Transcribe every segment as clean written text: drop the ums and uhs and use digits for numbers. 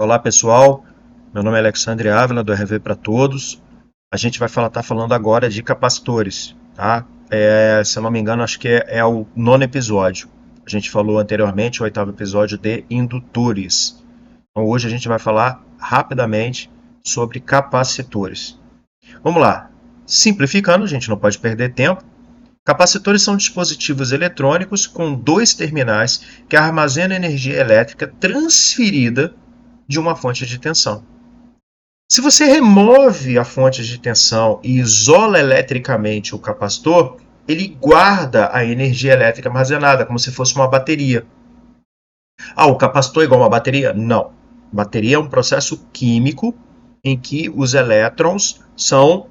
Olá pessoal, meu nome é Alexandre Ávila do RV para Todos. A gente vai estar falando agora de capacitores, tá? Se eu não me engano, acho que é o 9º episódio. A gente falou anteriormente, o 8º episódio de indutores. Então hoje a gente vai falar rapidamente sobre capacitores. Vamos lá, simplificando, a gente não pode perder tempo. Capacitores são dispositivos eletrônicos com dois terminais que armazenam energia elétrica transferida de uma fonte de tensão. Se você remove a fonte de tensão e isola eletricamente o capacitor, ele guarda a energia elétrica armazenada, como se fosse uma bateria. Ah, o capacitor é igual a uma bateria? Não. Bateria é um processo químico em que os elétrons são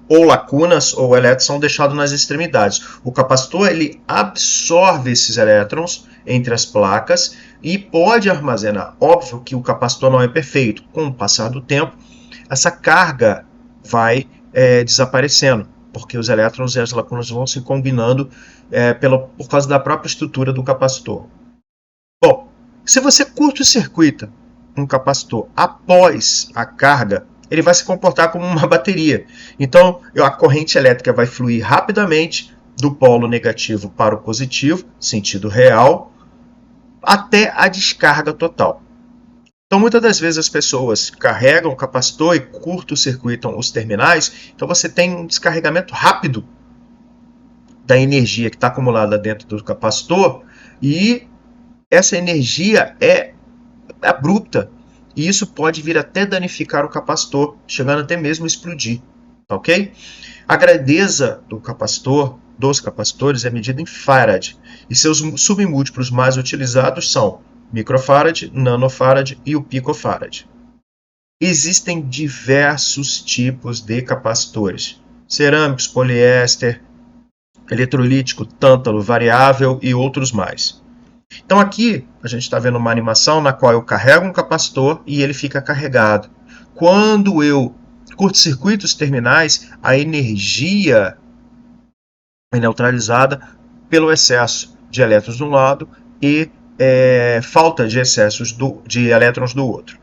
ou lacunas ou elétrons são deixados nas extremidades. O capacitor ele absorve esses elétrons entre as placas e pode armazenar. Óbvio que o capacitor não é perfeito. Com o passar do tempo, essa carga vai desaparecendo, porque os elétrons e as lacunas vão se combinando por causa da própria estrutura do capacitor. Bom, se você curto-circuita um capacitor após a carga, ele vai se comportar como uma bateria. Então, a corrente elétrica vai fluir rapidamente do polo negativo para o positivo, sentido real, até a descarga total. Então, muitas das vezes as pessoas carregam o capacitor e curto-circuitam os terminais, então você tem um descarregamento rápido da energia que está acumulada dentro do capacitor e essa energia é abrupta. E isso pode vir até danificar o capacitor, chegando até mesmo a explodir. Ok? A grandeza do capacitor, dos capacitores, é medida em farad. E seus submúltiplos mais utilizados são microfarad, nanofarad e o picofarad. Existem diversos tipos de capacitores. Cerâmicos, poliéster, eletrolítico, tântalo, variável e outros mais. Então aqui a gente está vendo uma animação na qual eu carrego um capacitor e ele fica carregado. Quando eu curto-circuito os terminais, a energia é neutralizada pelo excesso de elétrons de um lado e falta de excessos de elétrons do outro.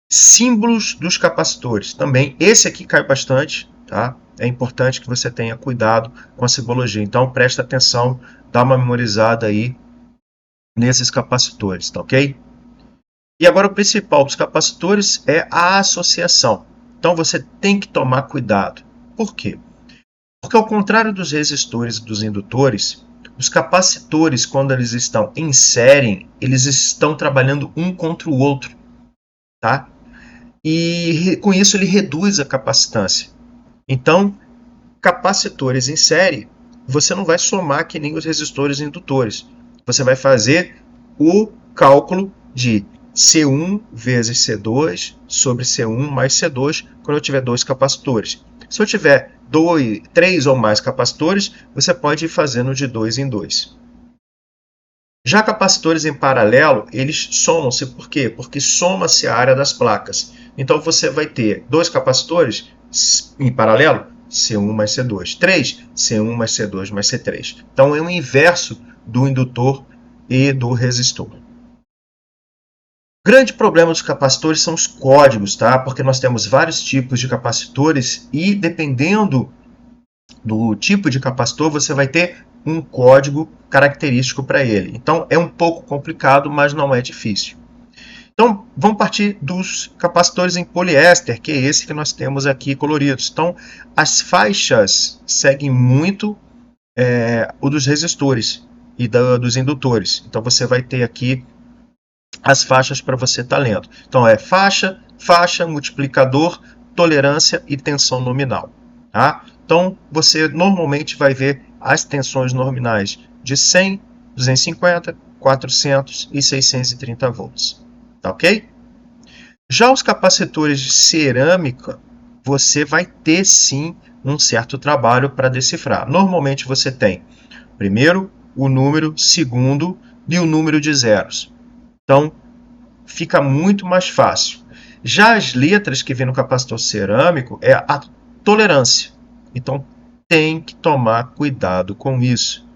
Símbolos dos capacitores. Também esse aqui cai bastante, tá? É importante que você tenha cuidado com a simbologia. Então presta atenção, dá uma memorizada aí nesses capacitores, tá ok? E agora o principal dos capacitores é a associação. Então você tem que tomar cuidado. Por quê? Porque ao contrário dos resistores e dos indutores, os capacitores, quando eles estão em série, eles estão trabalhando um contra o outro, tá? E com isso ele reduz a capacitância. Então, capacitores em série, você não vai somar que nem os resistores e indutores. Você vai fazer o cálculo de C1 vezes C2 sobre C1 mais C2 quando eu tiver dois capacitores. Se eu tiver 3 ou mais capacitores, você pode ir fazendo de 2 em 2. Já capacitores em paralelo, eles somam-se. Por quê? Porque soma-se a área das placas. Então você vai ter dois capacitores em paralelo, C1 mais C2. 3, C1 mais C2 mais C3. Então é o inverso do indutor e do resistor. O grande problema dos capacitores são os códigos, tá? Porque nós temos vários tipos de capacitores e dependendo do tipo de capacitor, você vai ter um código característico para ele. Então é um pouco complicado, mas não é difícil. Então vamos partir dos capacitores em poliéster, que é esse que nós temos aqui coloridos. Então as faixas seguem muito o dos resistores e dos indutores. Então você vai ter aqui as faixas para você estar lendo. Então é faixa, faixa, multiplicador, tolerância e tensão nominal. Tá? Então você normalmente vai ver as tensões nominais de 100, 250, 400 e 630 volts. Tá ok? Já os capacitores de cerâmica, você vai ter sim um certo trabalho para decifrar. Normalmente você tem primeiro o número, segundo e o número de zeros. Então fica muito mais fácil. Já as letras que vem no capacitor cerâmico é a tolerância. Então tem que tomar cuidado com isso.